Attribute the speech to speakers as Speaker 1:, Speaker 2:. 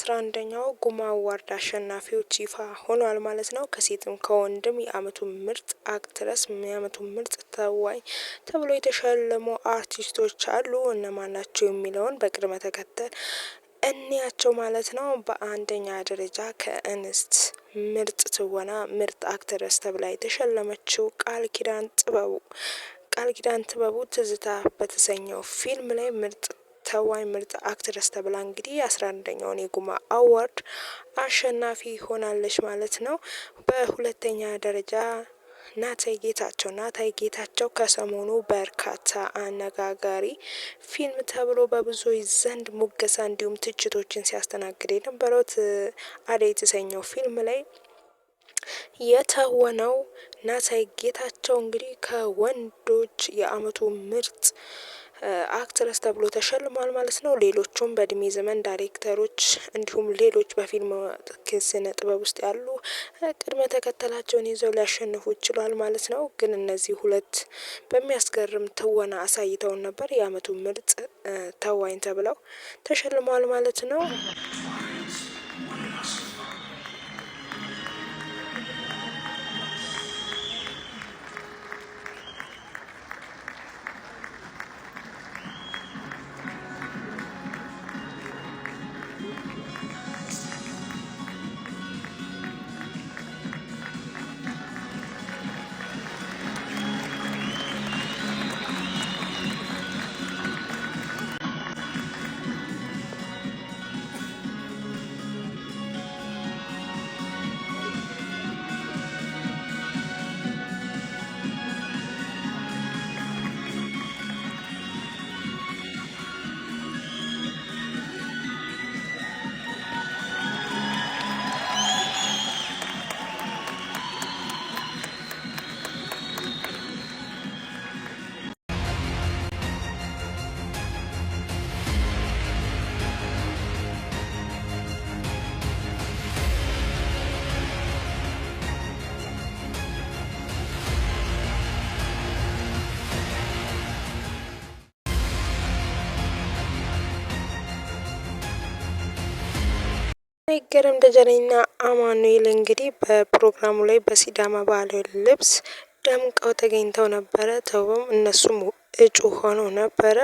Speaker 1: የ11ኛው ጉማ አዋርድ አሸናፊዎች ይፋ ሆኗል ማለት ነው። ከሴትም ከወንድም የአመቱ ምርጥ አክትረስ፣ የአመቱ ምርጥ ተዋኝ ተብሎ የተሸለሙ አርቲስቶች አሉ። እነማን ናቸው የሚለውን በቅድመ ተከተል እንያቸው ማለት ነው። በአንደኛ ደረጃ ከእንስት ምርጥ ትወና ምርጥ አክትረስ ተብላ የተሸለመችው ቃል ኪዳን ጥበቡ ትዝታ በተሰኘው ፊልም ላይ ምርጥ ተዋኝ ምርጥ አክትረስ ተብላ እንግዲህ 11ኛውን የጉማ አዋርድ አሸናፊ ሆናለች ማለት ነው። በሁለተኛ ደረጃ ናታይ ጌታቸው ከሰሞኑ በርካታ አነጋጋሪ ፊልም ተብሎ በብዙዎች ዘንድ ሙገሳ እንዲሁም ትችቶችን ሲያስተናግድ የነበረው አደይ የተሰኘው ፊልም ላይ የተወነው ናታይ ጌታቸው እንግዲህ ከወንዶች የአመቱ ምርጥ አክትረስ ተብሎ ተሸልሟል ማለት ነው። ሌሎቹም በእድሜ ዘመን ዳይሬክተሮች እንዲሁም ሌሎች በፊልም ስነ ጥበብ ውስጥ ያሉ ቅድመ ተከተላቸውን ይዘው ሊያሸንፉ ይችላል ማለት ነው። ግን እነዚህ ሁለት በሚያስገርም ትወና አሳይተውን ነበር። የአመቱ ምርጥ ተዋኝ ተብለው ተሸልሟል ማለት ነው። ይገረም ደጀኔና አማኑኤል እንግዲህ በፕሮግራሙ ላይ በሲዳማ ባህላዊ ልብስ ደምቀው ተገኝተው ነበረ። ተውበም እነሱም እጩ ሆነው ነበረ።